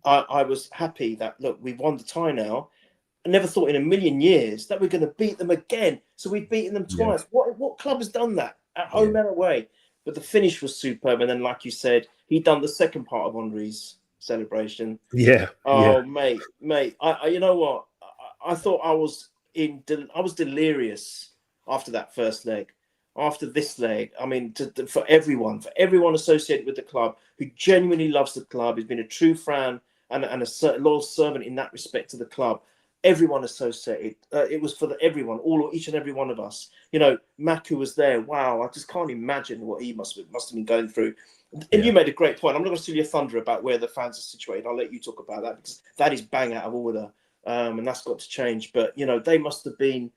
I was happy that, look, we've won the tie now. I never thought in a million years that we're going to beat them again. So we've beaten them twice. Yeah. What club has done that at home and away? But the finish was superb. And then, like you said, he'd done the second part of Henry's celebration. Yeah. Oh, mate. I you know what? I thought I was delirious after that first leg. After this leg, I mean, for everyone associated with the club who genuinely loves the club, who's been a true fan and a loyal servant in that respect to the club, everyone associated. It was for everyone, each and every one of us. You know, Mac, who was there, wow, I just can't imagine what he must have been going through. And you made a great point. I'm not going to steal your thunder about where the fans are situated. I'll let you talk about that because that is bang out of order, and that's got to change. But, you know, they must have been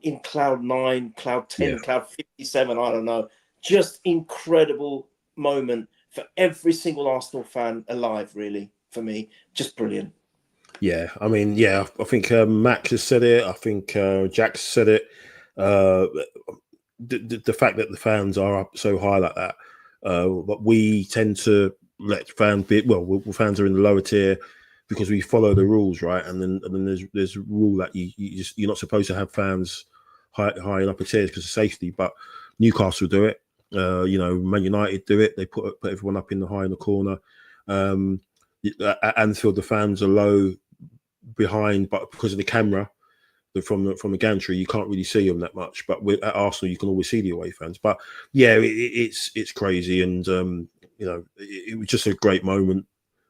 in cloud 9, cloud 10, cloud 57, I don't know. Just incredible moment for every single Arsenal fan alive, really, for me. Just brilliant. Yeah, I mean, I think Max has said it. I think Jack's said it. The fact that the fans are up so high like that, but we tend to let fans be. Well, fans are in the lower tier because we follow the rules, right? And then there's a rule that you're not supposed to have fans high in upper tiers because of safety. But Newcastle do it. Man United do it. They put everyone up in the corner. At Anfield, the fans are low behind, but because of the camera from the gantry, you can't really see them that much. But at Arsenal, you can always see the away fans. But yeah, it's crazy, and it was just a great moment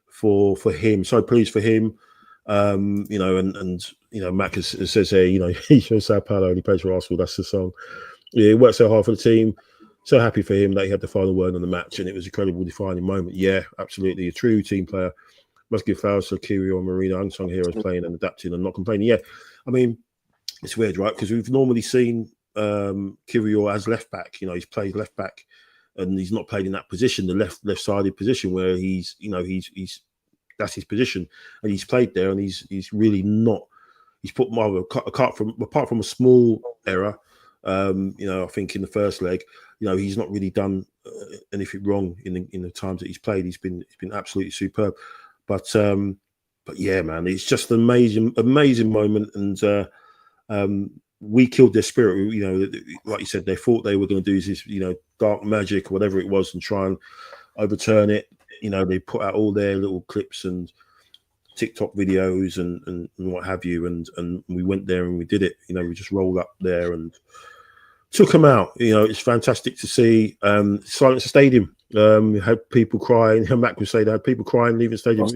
for him. So pleased for him, and Mac says here, he shows Sao Paulo and he plays for Arsenal. That's the song. Yeah, he worked so hard for the team. So happy for him that he had the final word on the match, and it was an incredible defining moment. Yeah, absolutely, a true team player. Must give flowers to Kiwior and Marina, unsung heroes playing and adapting and not complaining. Yeah, I mean, it's weird, right? Because we've normally seen Kiwior as left back. He's played left back, and he's not played in that position, the left-sided position where he's that's his position, and he's played there, and he's really not. He's put more apart from a small error. I think in the first leg, he's not really done anything wrong in the times that he's played. He's been absolutely superb. But yeah, man, it's just an amazing moment, and we killed their spirit. Like you said, they thought they were going to do this, dark magic or whatever it was, and try and overturn it. They put out all their little clips and TikTok videos and what have you, and we went there and we did it. We just rolled up there and took them out. It's fantastic to see. Silence the stadium. Had people crying. Mac would say they had people crying leaving the stadium.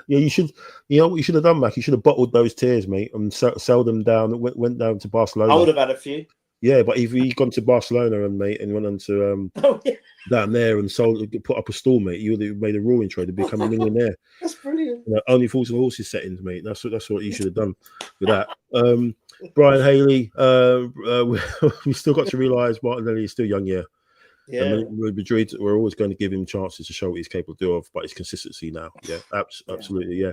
Yeah, you should. You know what you should have done, Mac? You should have bottled those tears, mate, and sell them down. Went down to Barcelona. I would have had a few. Yeah, but if he'd gone to Barcelona and went on to down there and put up a stall, mate, you would have made a roaring trade to become a millionaire. That's brilliant. Only fools and horses settings, mate. That's what you should have done with that. Brian Haley, we still got to realise Martinelli is still young, yeah. Madrid, we're always going to give him chances to show what he's capable of, but it's consistency now. Yeah, absolutely, yeah.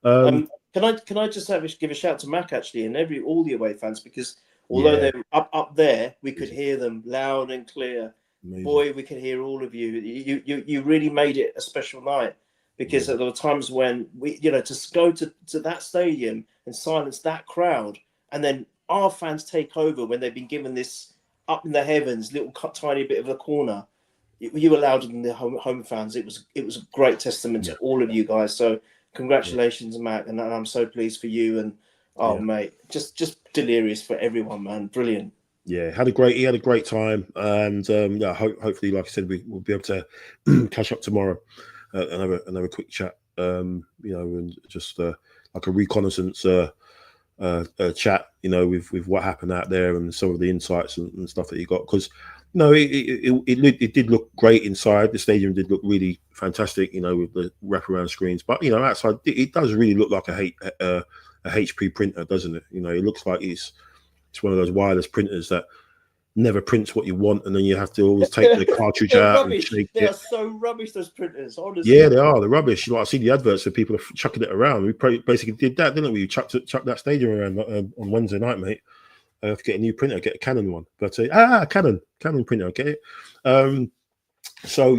Can I just give a shout to Mac actually and all the away fans, because although they're up there, we could hear them loud and clear. Amazing. Boy, we could hear all of you. You really made it a special night, because there were times when we, to go to that stadium and silence that crowd, and then our fans take over when they've been given this up in the heavens little tiny bit of a corner. You allowed them, the home fans. It was a great testament to all of you guys. So congratulations, Mac, and I'm so pleased for you. And mate, just delirious for everyone, man. Brilliant. Yeah, he had a great time, and hopefully, like I said, we'll be able to catch up tomorrow, another quick chat, and just like a reconnaissance chat, with what happened out there and some of the insights and stuff that you got, because No, it did look great inside. The stadium did look really fantastic, with the wraparound screens. But outside, it does really look like a HP printer, doesn't it? It looks like it's one of those wireless printers that never prints what you want, and then you have to always take the cartridge out and rubbish. shake They it. are so rubbish, those printers. Honestly, Yeah, they are. They're rubbish. I see the adverts for people are chucking it around. We basically did that, didn't we? We chucked that stadium around on Wednesday night, mate. I have to get a new printer, get a Canon one. But Canon printer, get it. So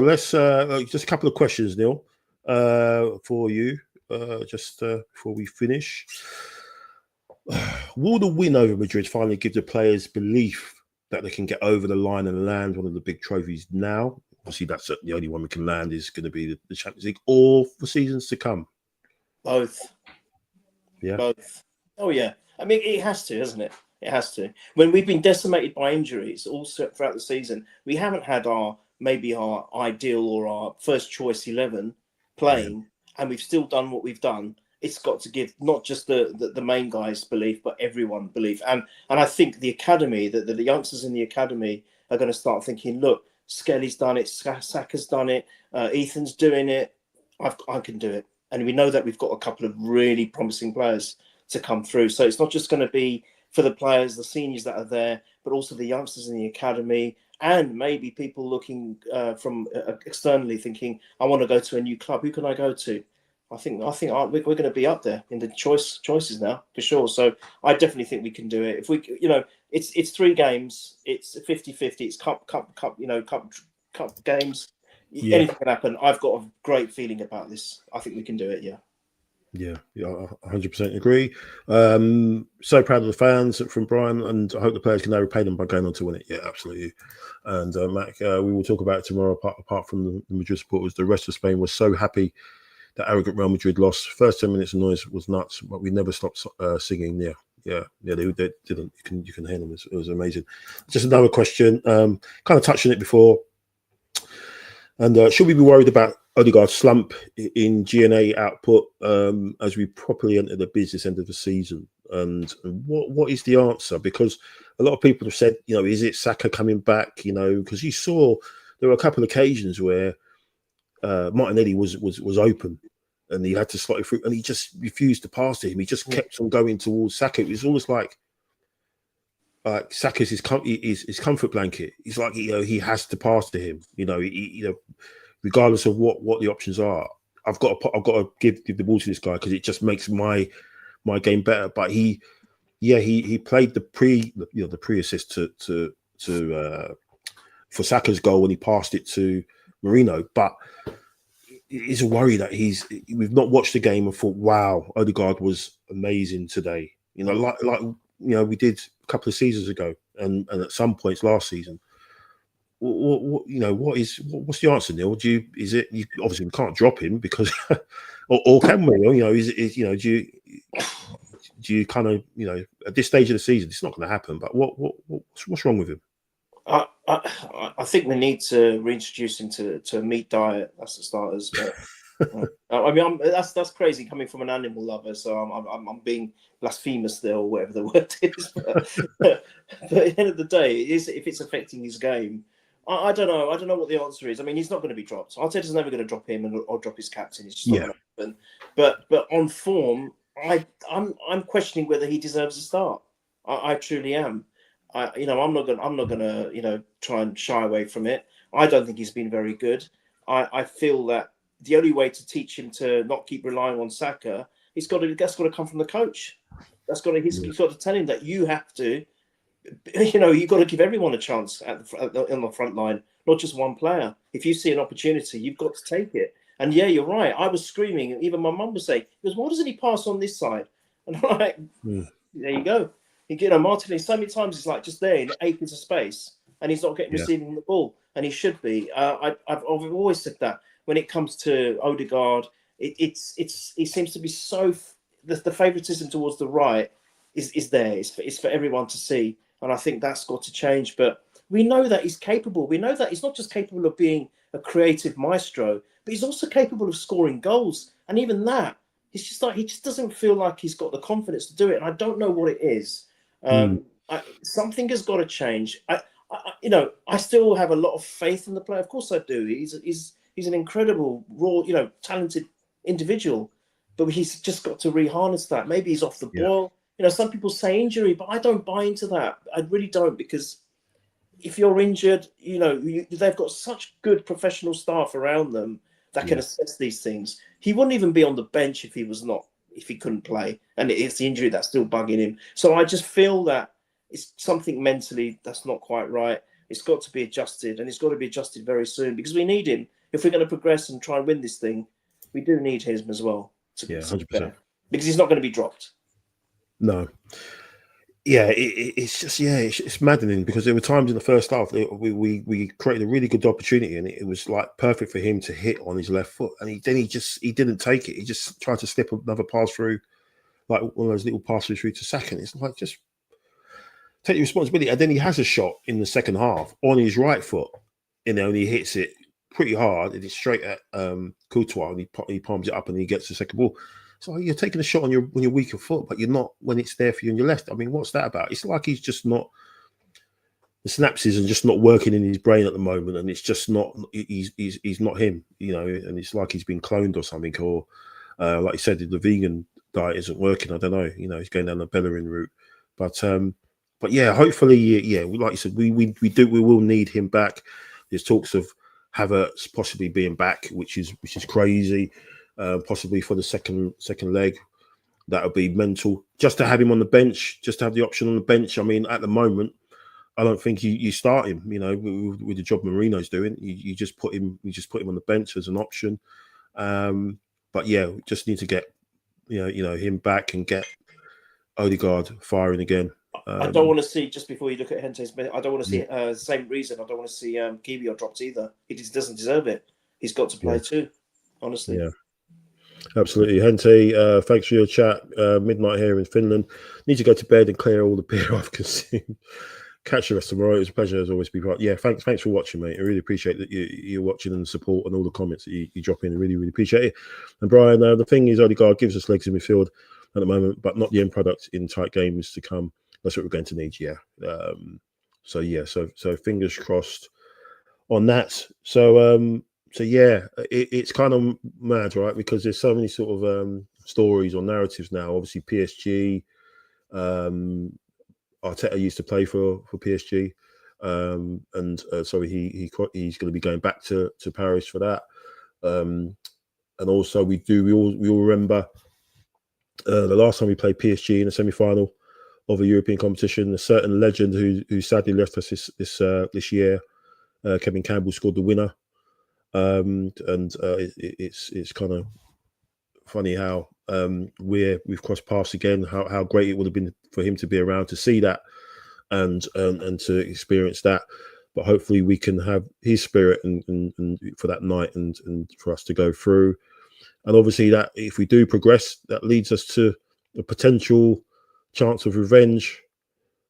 let's just a couple of questions, Neil, for you, just before we finish. Will the win over Madrid finally give the players belief that they can get over the line and land one of the big trophies now? Obviously, that's the only one we can land is going to be the Champions League, or for seasons to come. Both. Yeah. Both. Oh yeah. I mean, it has to, hasn't it? It has to. When we've been decimated by injuries also throughout the season, we haven't had our ideal or our first choice 11 playing, and we've still done what we've done. It's got to give not just the main guys belief, but everyone belief. And I think the academy, the youngsters in the academy are going to start thinking, look, Skelly's done it, Saka's done it, Ethan's doing it, I can do it. And we know that we've got a couple of really promising players to come through. So it's not just going to be for the players, the seniors that are there, but also the youngsters in the academy, and maybe people looking from externally thinking, I want to go to a new club. Who can I go to? I think we're going to be up there in the choices now for sure. So I definitely think we can do it. If we, it's 3 games, it's 50-50, it's cup games. Yeah. Anything can happen. I've got a great feeling about this. I think we can do it. Yeah. Yeah, 100% agree. So proud of the fans from Brian, and I hope the players can now repay them by going on to win it. Yeah, absolutely. And Mac, we will talk about it tomorrow. Apart from the Madrid supporters, the rest of Spain was so happy that arrogant Real Madrid lost. First 10 minutes of noise was nuts, but we never stopped singing. Yeah, they didn't. You can hear them. It was amazing. Just another question. Kind of touched on it before. And should we be worried about Odegaard's slump in G&A output as we properly enter the business end of the season? And what is the answer? Because a lot of people have said, is it Saka coming back? Because you saw there were a couple of occasions where Martinelli was open and he had to slot it through, and he just refused to pass to him. He just kept on going towards Saka. It was almost like Saka's his comfort blanket. He's like, he has to pass to him. Regardless of what the options are. I've got to give the ball to this guy because it just makes my game better. But he played the pre-assist for Saka's goal when he passed it to Marino. But it's a worry that we've not watched the game and thought, wow, Odegaard was amazing today. Like we did a couple of seasons ago and at some points last season. What's the answer, Neil? You obviously we can't drop him because, or can we? Do you kind of at this stage of the season it's not going to happen? But what's wrong with him? I think we need to reintroduce him to a meat diet. That's the starters. But I mean, that's crazy coming from an animal lover. So I'm being blasphemous there, or whatever the word is. But at the end of the day, if it's affecting his game. I don't know. I don't know what the answer is. I mean, he's not going to be dropped. Arteta's never going to drop him or drop his captain. It's just not going to happen. But on form, I'm questioning whether he deserves a start. I truly am. I'm not gonna try and shy away from it. I don't think he's been very good. I feel that the only way to teach him to not keep relying on Saka, that's got to come from the coach. He's got to tell him that you have to. You've got to give everyone a chance on the front line, not just one player. If you see an opportunity, you've got to take it. And yeah, you're right. I was screaming. Even my mum was saying, why doesn't he pass on this side? And I'm like, there you go. Martinelli, so many times he's like just there in 8 inches of space and he's not receiving the ball. And he should be. I've always said that when it comes to Odegaard, it seems to be so, the favouritism towards the right is there. It's for everyone to see. And I think that's got to change. But we know that he's capable. We know that he's not just capable of being a creative maestro, but he's also capable of scoring goals. And even that, it's just like he just doesn't feel like he's got the confidence to do it. And I don't know what it is. Something has got to change. I still have a lot of faith in the player. Of course I do. He's an incredible, raw, talented individual, but he's just got to reharness that. Maybe he's off the boil. Some people say injury, but I don't buy into that. I really don't, because if you're injured, they've got such good professional staff around them that can assess these things. He wouldn't even be on the bench if he couldn't play, and it's the injury that's still bugging him. So I just feel that it's something mentally that's not quite right. It's got to be adjusted, and it's got to be adjusted very soon, because we need him. If we're going to progress and try and win this thing, we do need him as well. 100%. Because he's not going to be dropped. No. Yeah, it's just it's maddening, because there were times in the first half we created a really good opportunity, and it was like perfect for him to hit on his left foot, and he didn't take it. He just tried to slip another pass through, like one of those little passes through to Saka. It's like, just take the responsibility. And then he has a shot in the second half on his right foot, and he hits it pretty hard, and it's straight at Courtois, and he palms it up, and he gets the second ball. So you're taking a shot on your weaker foot, but you're not when it's there for you on your left. I mean, what's that about? It's like he's just not, the synapses are just not working in his brain at the moment, and it's just not, he's not him, and it's like he's been cloned or something, or like you said, the vegan diet isn't working. I don't know, he's going down the Bellerin route, but yeah, hopefully, like you said, we will need him back. There's talks of Havertz possibly being back, which is crazy. Possibly for the second leg, that would be mental. Just to have him on the bench, just to have the option on the bench. I mean, at the moment, I don't think you start him. With the job Marino's doing, you just put him on the bench as an option. But yeah, we just need to get him back and get Odegaard firing again. I don't want to see, just before you look at Hente's, I don't want to see same reason. I don't want to see Kiwior dropped either. He just doesn't deserve it. He's got to play too. Honestly. Yeah. Absolutely. Hente, thanks for your chat. Midnight here in Finland. Need to go to bed and clear all the beer I've consumed. Catch you rest tomorrow. It was a pleasure as always to be part. Yeah, thanks for watching, mate. I really appreciate that you're watching and support and all the comments that you drop in. I really, really appreciate it. And Brian, the thing is, Odegaard gives us legs in midfield at the moment, but not the end product in tight games to come. That's what we're going to need, So fingers crossed on that. So yeah, it's kind of mad, right? Because there's so many sort of stories or narratives now. Obviously, PSG. Arteta used to play for PSG, so he's going to be going back to Paris for that. And also, we all remember the last time we played PSG in a semi-final of a European competition. A certain legend who sadly left us this year, Kevin Campbell, scored the winner. It's kind of funny how we've crossed paths again. How great it would have been for him to be around to see that and to experience that. But hopefully we can have his spirit and for that night and for us to go through. And obviously that if we do progress, that leads us to a potential chance of revenge.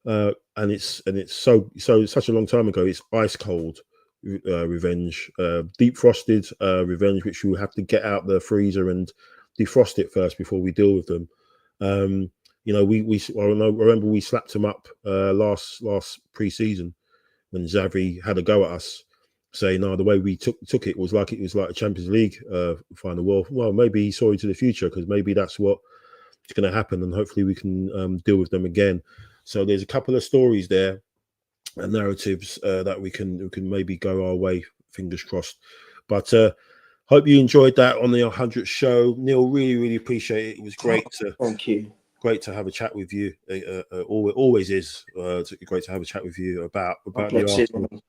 And it's such a long time ago. It's ice cold. Revenge, deep frosted revenge, which we have to get out the freezer and defrost it first before we deal with them. I remember we slapped them up last pre-season when Xavi had a go at us, saying, "No, the way we took it was like a Champions League final." Well, maybe he saw into the future, because maybe that's what is going to happen, and hopefully we can deal with them again. So there's a couple of stories there and narratives that we can maybe go our way, fingers crossed. But hope you enjoyed that on the 100th show. Neil, really, really appreciate it. It was great Thank you. Great to have a chat with you. Always is great to have a chat with you about the Arsenal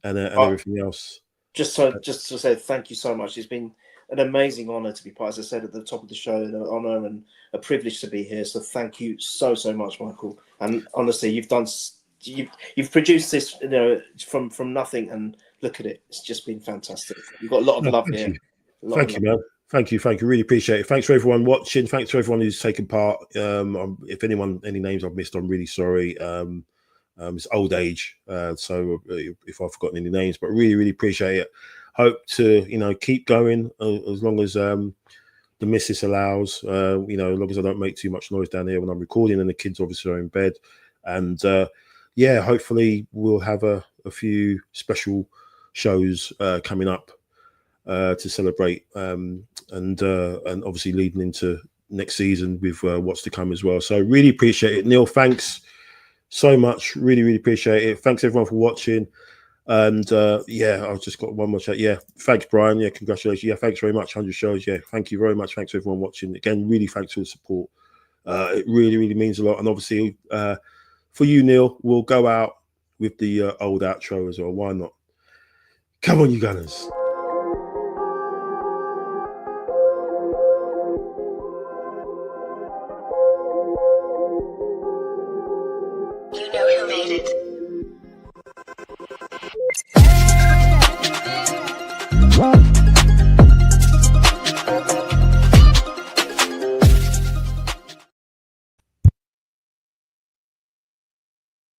and everything else. Just to say thank you so much. It's been an amazing honour to be part, as I said at the top of the show, an honour and a privilege to be here. So thank you so much, Michael. And honestly, you've produced this, from nothing, and look at it. It's just been fantastic. You've got a lot of love here. Thank you, man. Thank you. Really appreciate it. Thanks for everyone watching. Thanks for everyone who's taken part. If any names I've missed, I'm really sorry. It's old age, so if I've forgotten any names, but really, really appreciate it. Hope to keep going as long as the missus allows. As long as I don't make too much noise down here when I'm recording, and the kids obviously are in bed. And yeah, hopefully we'll have a few special shows coming up to celebrate, and obviously leading into next season with what's to come as well. So really appreciate it, Neil. Thanks so much. Really appreciate it. Thanks everyone for watching. And yeah, I've just got one more chat. Yeah, thanks, Brian. Yeah, congratulations. Yeah, thanks very much. 100 shows. Yeah, thank you very much. Thanks to everyone watching. Again, really thanks for the support. It really means a lot. And obviously, for you, Neil, we'll go out with the old outro as well. Why not? Come on, you Gunners. You know who made it.